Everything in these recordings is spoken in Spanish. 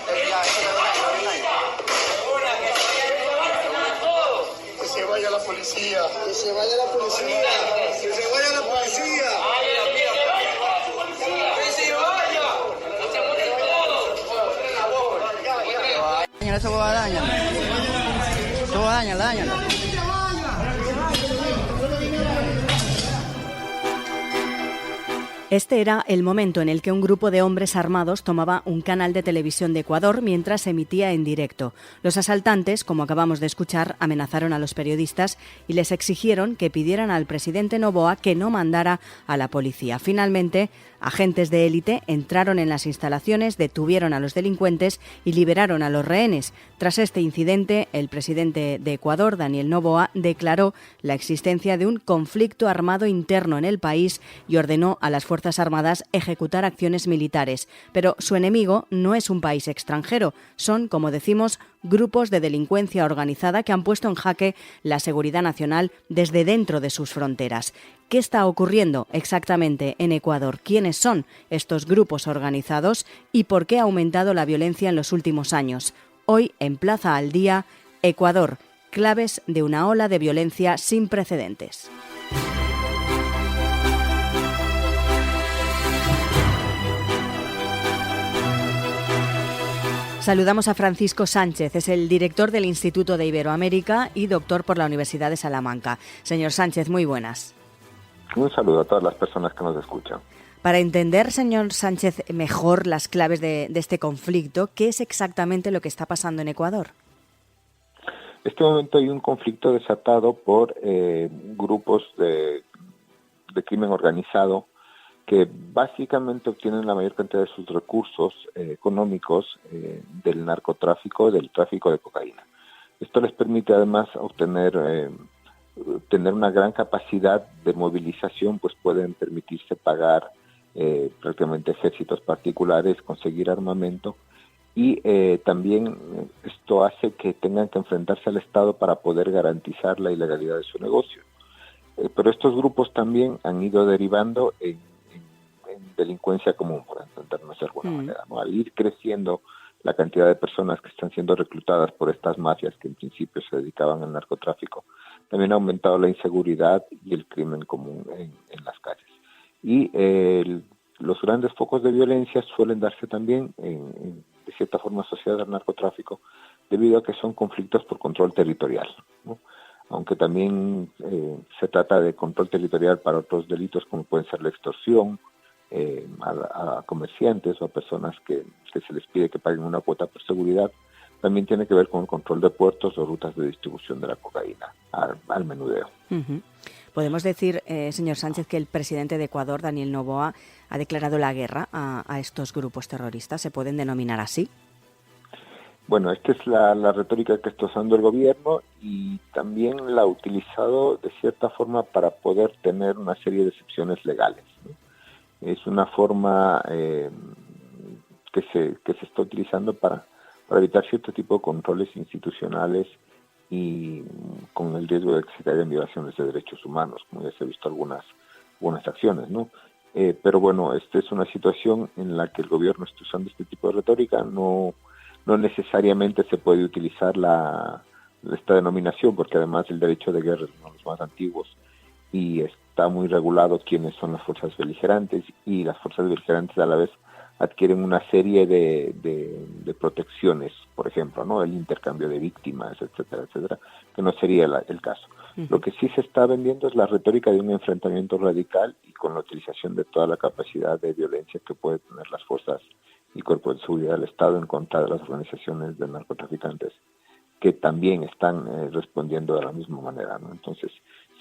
Que se vaya la policía. Que se vaya la policía. Que se vaya la policía. Que se vaya. Eso va a dañar. Eso va a dañar. Este era el momento en el que un grupo de hombres armados tomaba un canal de televisión de Ecuador mientras emitía en directo. Los asaltantes, como acabamos de escuchar, amenazaron a los periodistas y les exigieron que pidieran al presidente Noboa que no mandara a la policía. Finalmente, agentes de élite entraron en las instalaciones, detuvieron a los delincuentes y liberaron a los rehenes. Tras este incidente, el presidente de Ecuador, Daniel Noboa, declaró la existencia de un conflicto armado interno en el país y ordenó a las Fuerzas Armadas ejecutar acciones militares. Pero su enemigo no es un país extranjero, son, como decimos, grupos de delincuencia organizada que han puesto en jaque la seguridad nacional desde dentro de sus fronteras. ¿Qué está ocurriendo exactamente en Ecuador? ¿Quiénes son estos grupos organizados y por qué ha aumentado la violencia en los últimos años? Hoy, en Plaza al Día, Ecuador, claves de una ola de violencia sin precedentes. Saludamos a Francisco Sánchez, es el director del Instituto de Iberoamérica y doctor por la Universidad de Salamanca. Señor Sánchez, muy buenas. Un saludo a todas las personas que nos escuchan. Para entender, señor Sánchez, mejor las claves de este conflicto, ¿qué es exactamente lo que está pasando en Ecuador? En este momento hay un conflicto desatado por grupos de crimen organizado que básicamente obtienen la mayor cantidad de sus recursos económicos del narcotráfico, del tráfico de cocaína. Esto les permite además tener una gran capacidad de movilización, pues pueden permitirse pagar prácticamente ejércitos particulares, conseguir armamento y también esto hace que tengan que enfrentarse al Estado para poder garantizar la ilegalidad de su negocio. Pero estos grupos también han ido derivando en delincuencia común, por entendernos de alguna manera, ¿no? Al ir creciendo la cantidad de personas que están siendo reclutadas por estas mafias que en principio se dedicaban al narcotráfico, también ha aumentado la inseguridad y el crimen común en las calles. Y los grandes focos de violencia suelen darse también, de cierta forma, asociados al narcotráfico, debido a que son conflictos por control territorial, ¿no? Aunque también se trata de control territorial para otros delitos como pueden ser la extorsión, a comerciantes o a personas que se les pide que paguen una cuota por seguridad, también tiene que ver con el control de puertos o rutas de distribución de la cocaína al menudeo. Uh-huh. Podemos decir, señor Sánchez, que el presidente de Ecuador, Daniel Noboa, ha declarado la guerra a estos grupos terroristas. ¿Se pueden denominar así? Bueno, esta es la retórica que está usando el gobierno y también la ha utilizado de cierta forma para poder tener una serie de excepciones legales, ¿no? Es una forma que se está utilizando para evitar cierto tipo de controles institucionales y con el riesgo de que se caigan violaciones de derechos humanos, como ya se ha visto algunas acciones, ¿no? Pero bueno, esta es una situación en la que el gobierno está usando este tipo de retórica, no necesariamente se puede utilizar esta denominación, porque además el derecho de guerra es uno de los más antiguos y está muy regulado quiénes son las fuerzas beligerantes, y las fuerzas beligerantes a la vez adquieren una serie de protecciones, por ejemplo, ¿no? El intercambio de víctimas, etcétera, que no sería el caso. Uh-huh. Lo que sí se está vendiendo es la retórica de un enfrentamiento radical y con la utilización de toda la capacidad de violencia que pueden tener las fuerzas y cuerpos de seguridad del Estado en contra de las organizaciones de narcotraficantes, que también están respondiendo de la misma manera, ¿no? Entonces,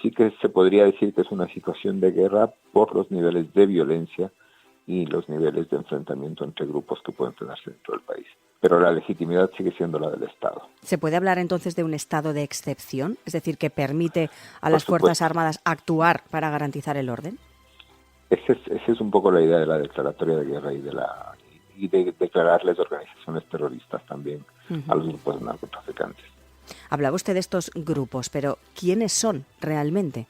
sí que se podría decir que es una situación de guerra por los niveles de violencia y los niveles de enfrentamiento entre grupos que pueden tenerse dentro del país. Pero la legitimidad sigue siendo la del Estado. ¿Se puede hablar entonces de un estado de excepción? Es decir, que permite a las Fuerzas Armadas actuar para garantizar el orden. Esa es un poco la idea de la declaratoria de guerra y de declararles organizaciones terroristas también a los grupos de narcotraficantes. Hablaba usted de estos grupos, pero ¿quiénes son realmente?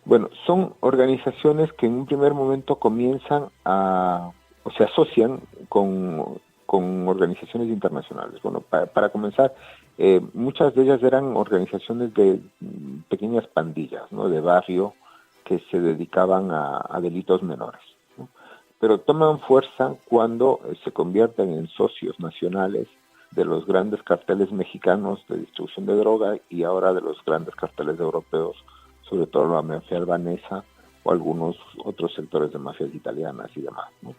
Bueno, son organizaciones que en un primer momento comienzan o se asocian con con organizaciones internacionales. Bueno, para comenzar, muchas de ellas eran organizaciones de pequeñas pandillas, ¿no?, de barrio, que se dedicaban a delitos menores, ¿no? Pero toman fuerza cuando se convierten en socios nacionales de los grandes carteles mexicanos de distribución de droga y ahora de los grandes carteles europeos, sobre todo la mafia albanesa o algunos otros sectores de mafias italianas y demás, ¿no?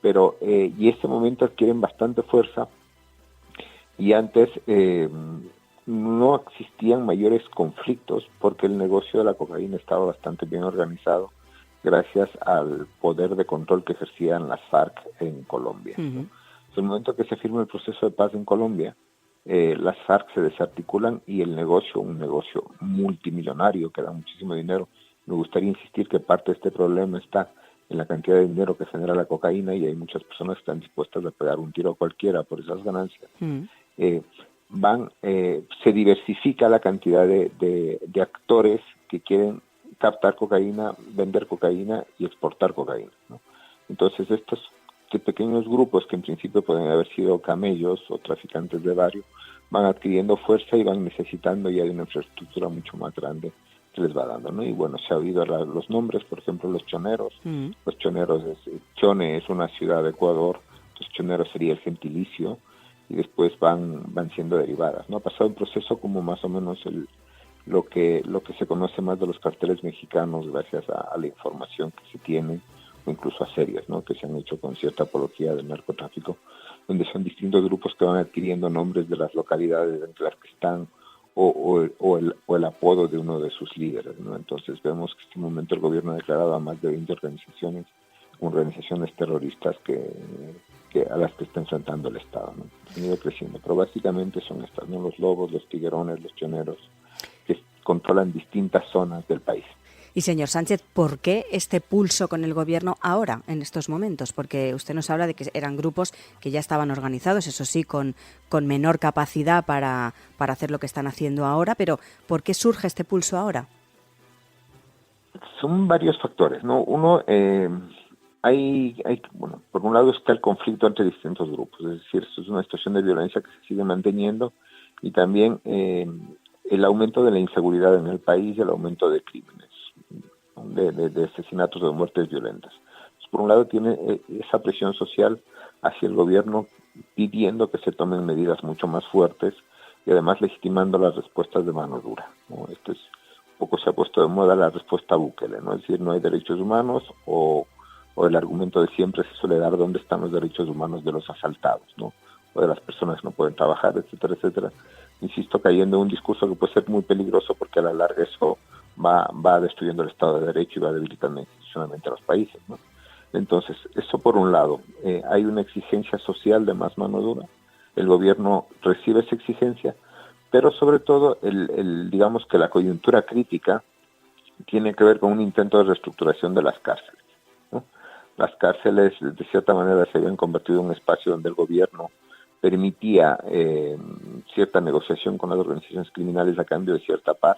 Pero, y este momento adquieren bastante fuerza, y antes no existían mayores conflictos porque el negocio de la cocaína estaba bastante bien organizado gracias al poder de control que ejercían las FARC en Colombia, ¿no? En el momento que se firma el proceso de paz en Colombia, las FARC se desarticulan y el negocio, un negocio multimillonario que da muchísimo dinero. Me gustaría insistir que parte de este problema está en la cantidad de dinero que genera la cocaína, y hay muchas personas que están dispuestas a pegar un tiro a cualquiera por esas ganancias. Se diversifica la cantidad de actores que quieren captar cocaína, vender cocaína y exportar cocaína, ¿no? Entonces estos pequeños grupos, que en principio pueden haber sido camellos o traficantes de barrio, van adquiriendo fuerza y van necesitando ya de una infraestructura mucho más grande que les va dando, ¿no? Y bueno, se ha oído los nombres, por ejemplo, los choneros. Los choneros, Chone es una ciudad de Ecuador, los choneros sería el gentilicio, y después van siendo derivadas, ¿no? Ha pasado un proceso como más o menos lo que se conoce más de los carteles mexicanos, gracias a la información que se tiene, o incluso a series, ¿no?, que se han hecho con cierta apología del narcotráfico, donde son distintos grupos que van adquiriendo nombres de las localidades en las que están, o el apodo de uno de sus líderes, ¿no? Entonces vemos que en este momento el gobierno ha declarado a más de 20 organizaciones terroristas que a las que está enfrentando el Estado, ¿no? Han ido creciendo, pero básicamente son estas, ¿no?, los lobos, los tiguerones, los choneros, que controlan distintas zonas del país. Y señor Sánchez, ¿por qué este pulso con el gobierno ahora, en estos momentos? Porque usted nos habla de que eran grupos que ya estaban organizados, eso sí, con menor capacidad para hacer lo que están haciendo ahora, pero ¿por qué surge este pulso ahora? Son varios factores, ¿no? Uno, bueno, por un lado está el conflicto entre distintos grupos, es decir, esto es una situación de violencia que se sigue manteniendo, y también el aumento de la inseguridad en el país y el aumento de crímenes, de asesinatos o de muertes violentas. Entonces, por un lado tiene esa presión social hacia el gobierno pidiendo que se tomen medidas mucho más fuertes y además legitimando las respuestas de mano dura, ¿no? Esto es un poco, se ha puesto de moda la respuesta Bukele, ¿no? Es decir, no hay derechos humanos, o el argumento de siempre se suele dar: ¿dónde están los derechos humanos de los asaltados, ¿no?, o de las personas que no pueden trabajar, etcétera, etcétera? Insisto, cayendo en un discurso que puede ser muy peligroso, porque a la larga eso va destruyendo el Estado de Derecho y va debilitando institucionalmente a los países, ¿no? Entonces, eso por un lado. Hay una exigencia social de más mano dura, el gobierno recibe esa exigencia, pero sobre todo, digamos que la coyuntura crítica tiene que ver con un intento de reestructuración de las cárceles, ¿no? Las cárceles, de cierta manera, se habían convertido en un espacio donde el gobierno permitía cierta negociación con las organizaciones criminales a cambio de cierta paz,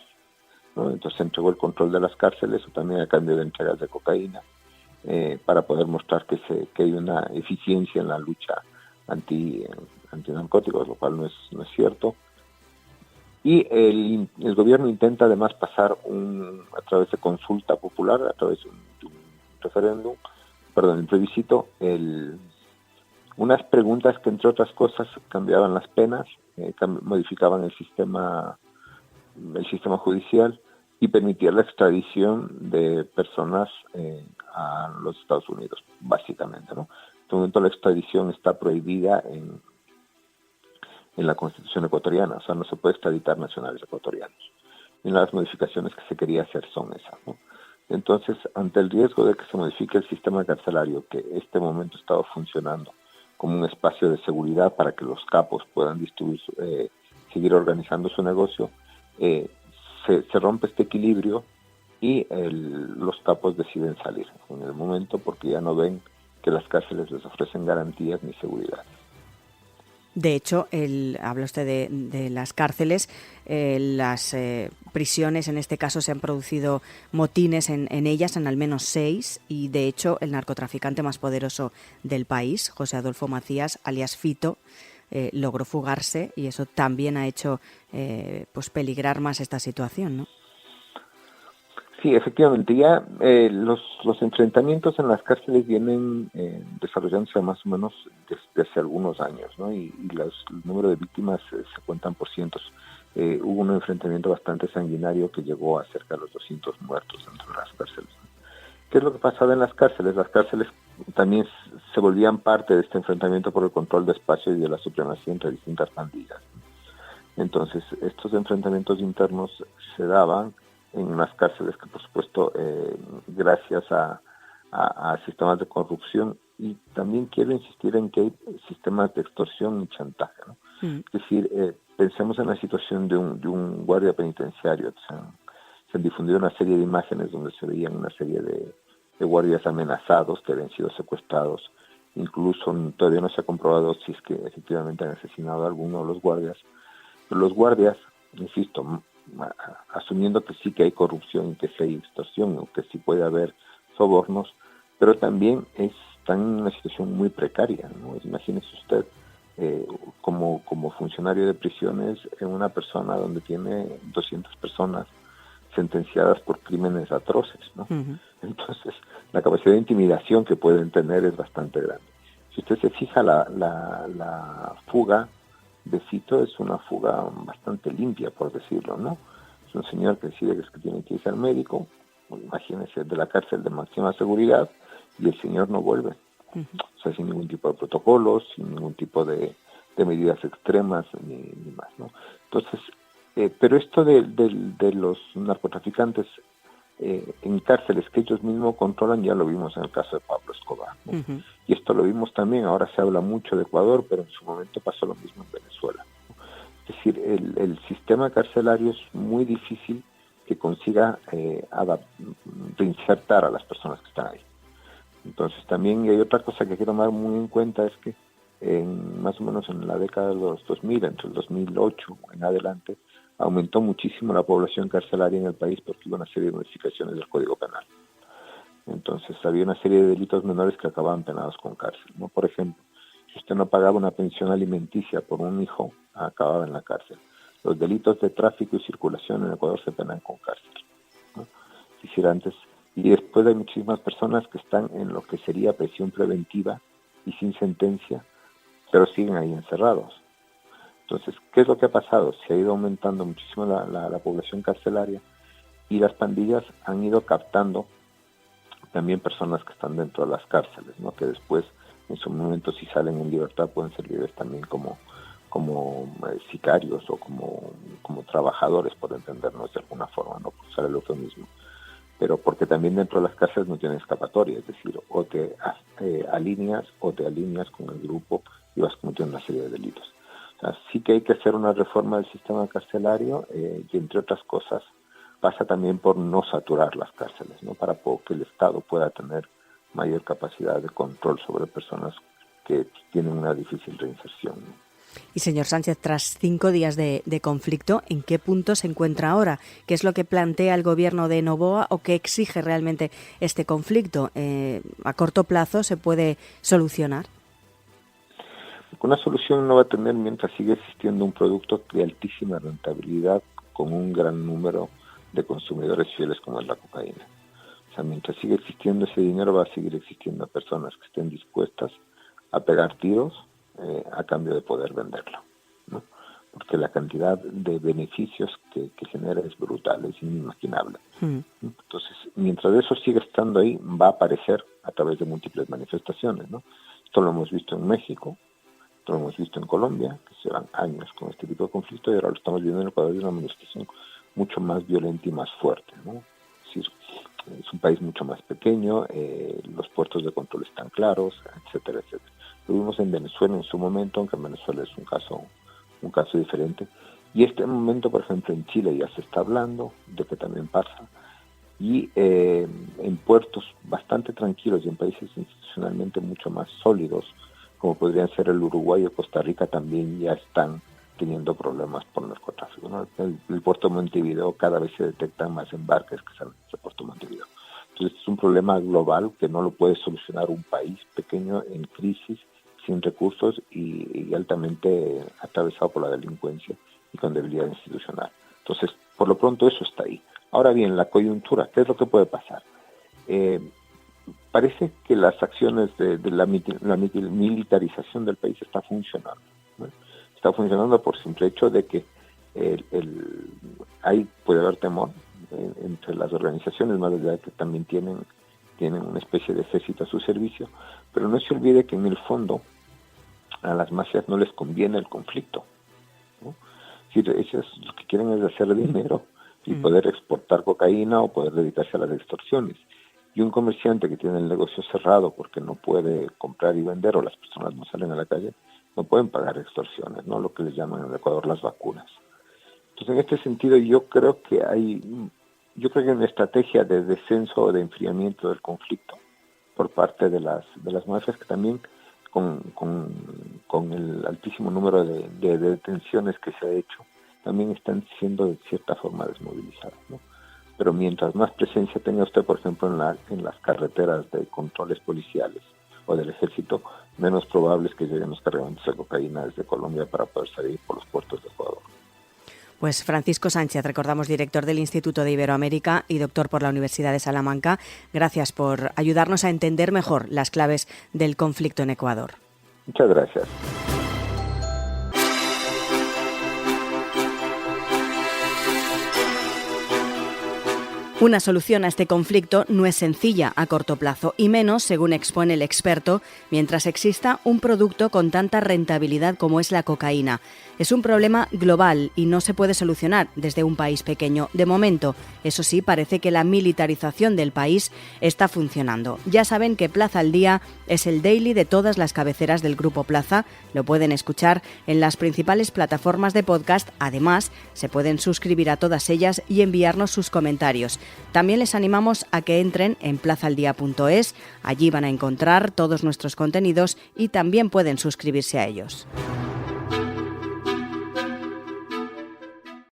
¿no? Entonces se entregó el control de las cárceles, o también a cambio de entregas de cocaína, para poder mostrar que hay una eficiencia en la lucha antinarcóticos, lo cual no es cierto. Y el gobierno intenta además pasar a través de consulta popular, a través de un referéndum, el plebiscito, unas preguntas que, entre otras cosas, cambiaban las penas, modificaban el sistema judicial y permitían la extradición de personas a los Estados Unidos, básicamente, ¿no? En este momento la extradición está prohibida en la Constitución ecuatoriana, o sea, no se puede extraditar nacionales ecuatorianos. Y las modificaciones que se quería hacer son esas, ¿no? Entonces, ante el riesgo de que se modifique el sistema carcelario, que en este momento ha estado funcionando como un espacio de seguridad para que los capos puedan seguir organizando su negocio, se rompe este equilibrio y los capos deciden salir en el momento, porque ya no ven que las cárceles les ofrecen garantías ni seguridad. De hecho, habla usted de las cárceles, las prisiones, en este caso se han producido motines en ellas, en al menos 6, y de hecho el narcotraficante más poderoso del país, José Adolfo Macías, alias Fito, logró fugarse, y eso también ha hecho pues peligrar más esta situación, ¿no? Sí, efectivamente, ya los enfrentamientos en las cárceles vienen desarrollándose más o menos desde hace algunos años, ¿no? Y el número de víctimas se cuentan por cientos. Hubo un enfrentamiento bastante sanguinario que llegó a cerca de los 200 muertos dentro de las cárceles, ¿no? ¿Qué es lo que pasaba en las cárceles? Las cárceles también se volvían parte de este enfrentamiento por el control de espacio y de la supremacía entre distintas pandillas. Entonces, estos enfrentamientos internos se daban en unas cárceles que, por supuesto, gracias a sistemas de corrupción, y también quiero insistir en que hay sistemas de extorsión y chantaje, ¿no? Es decir, pensemos en la situación de un guardia penitenciario. Se han difundido una serie de imágenes donde se veían una serie de guardias amenazados que habían sido secuestrados. Incluso todavía no se ha comprobado si es que efectivamente han asesinado a alguno de los guardias. Pero los guardias, insisto, asumiendo que sí que hay corrupción y que sí hay extorsión o que sí puede haber sobornos, pero también están en una situación muy precaria, ¿no? Imagínese usted como funcionario de prisiones en una persona donde tiene 200 personas sentenciadas por crímenes atroces, ¿no? Uh-huh. Entonces, la capacidad de intimidación que pueden tener es bastante grande. Si usted se fija, la fuga de Fito es una fuga bastante limpia, por decirlo, ¿no? Es un señor que decide que tiene que irse al médico, imagínese, de la cárcel de máxima seguridad, y el señor no vuelve. Uh-huh. O sea, sin ningún tipo de protocolos, sin ningún tipo de medidas extremas, ni más, ¿no? Entonces, pero esto de los narcotraficantes en cárceles que ellos mismos controlan, ya lo vimos en el caso de Pablo Escobar, ¿no? Uh-huh. Y esto lo vimos también, ahora se habla mucho de Ecuador, pero en su momento pasó lo mismo en Venezuela, ¿no? Es decir, el sistema carcelario es muy difícil que consiga reinsertar a las personas que están ahí. Entonces también hay otra cosa que quiero tomar muy en cuenta, es que más o menos en la década de los 2000, entre el 2008 en adelante, aumentó muchísimo la población carcelaria en el país porque hubo una serie de modificaciones del Código Penal. Entonces había una serie de delitos menores que acababan penados con cárcel, ¿no? Por ejemplo, si usted no pagaba una pensión alimenticia por un hijo, acababa en la cárcel. Los delitos de tráfico y circulación en Ecuador se penan con cárcel, ¿no? Es decir, antes, y después hay muchísimas personas que están en lo que sería prisión preventiva y sin sentencia, pero siguen ahí encerrados. Entonces, ¿qué es lo que ha pasado? Se ha ido aumentando muchísimo la población carcelaria, y las pandillas han ido captando también personas que están dentro de las cárceles, ¿no? Que después, en su momento, si salen en libertad, pueden servir también como sicarios o como trabajadores, por entendernos de alguna forma, no por usar el eufemismo, pero porque también dentro de las cárceles no tienen escapatoria, es decir, o te alineas con el grupo y vas cometiendo una serie de delitos. O sea, sí que hay que hacer una reforma del sistema carcelario, y entre otras cosas pasa también por no saturar las cárceles, ¿no? Para que el Estado pueda tener mayor capacidad de control sobre personas que tienen una difícil reinserción, ¿no? Y señor Sánchez, tras 5 días de conflicto, ¿en qué punto se encuentra ahora? ¿Qué es lo que plantea el gobierno de Noboa o qué exige realmente este conflicto? ¿A corto plazo se puede solucionar? Una solución no va a tener mientras siga existiendo un producto de altísima rentabilidad con un gran número de consumidores fieles como es la cocaína. O sea, mientras siga existiendo ese dinero, va a seguir existiendo personas que estén dispuestas a pegar tiros a cambio de poder venderlo, ¿no? Porque la cantidad de beneficios que genera es brutal, es inimaginable. Entonces, mientras eso siga estando ahí, va a aparecer a través de múltiples manifestaciones, ¿no? Esto lo hemos visto en México, esto lo hemos visto en Colombia, que llevan años con este tipo de conflicto, y ahora lo estamos viendo en Ecuador de una manifestación mucho más violenta y más fuerte, ¿no? Es decir, es un país mucho más pequeño, los puertos de control están claros, etcétera, etcétera. Lo vimos en Venezuela en su momento, aunque en Venezuela es un caso diferente. Y este momento, por ejemplo, en Chile ya se está hablando de que también pasa. Y en puertos bastante tranquilos y en países institucionalmente mucho más sólidos, como podrían ser el Uruguay o Costa Rica, también ya están teniendo problemas por narcotráfico, ¿no? El puerto de Montevideo, cada vez se detectan más embarques que salen del puerto de Montevideo. Entonces es un problema global que no lo puede solucionar un país pequeño en crisis, sin recursos y altamente atravesado por la delincuencia y con debilidad institucional. Entonces, por lo pronto eso está ahí. Ahora bien, la coyuntura, ¿qué es lo que puede pasar? Parece que las acciones de la militarización del país está funcionando, ¿no? Está funcionando por simple hecho de que puede haber temor entre las organizaciones, más allá de que también tienen una especie de ejército a su servicio, pero no se olvide que en el fondo a las mafias no les conviene el conflicto, ¿no? Es decir, ellos lo que quieren es hacer dinero y poder exportar cocaína o poder dedicarse a las extorsiones. Y un comerciante que tiene el negocio cerrado porque no puede comprar y vender, o las personas no salen a la calle, no pueden pagar extorsiones, ¿no? Lo que les llaman en Ecuador las vacunas. Entonces, en este sentido, yo creo que hay una estrategia de descenso o de enfriamiento del conflicto por parte de las mafias, que también con el altísimo número de detenciones que se ha hecho, también están siendo de cierta forma desmovilizadas, ¿no? Pero mientras más presencia tenga usted, por ejemplo, en las carreteras de controles policiales o del ejército, menos probable es que lleguen los cargamentos de cocaína desde Colombia para poder salir por los puertos de Ecuador. Pues Francisco Sánchez, recordamos, director del Instituto de Iberoamérica y doctor por la Universidad de Salamanca, gracias por ayudarnos a entender mejor las claves del conflicto en Ecuador. Muchas gracias. Una solución a este conflicto no es sencilla a corto plazo, y menos, según expone el experto, mientras exista un producto con tanta rentabilidad como es la cocaína. Es un problema global y no se puede solucionar desde un país pequeño. De momento, eso sí, parece que la militarización del país está funcionando. Ya saben que Plaza al Día es el daily de todas las cabeceras del Grupo Plaza. Lo pueden escuchar en las principales plataformas de podcast. Además, se pueden suscribir a todas ellas y enviarnos sus comentarios. También les animamos a que entren en plazaldía.es. Allí van a encontrar todos nuestros contenidos y también pueden suscribirse a ellos.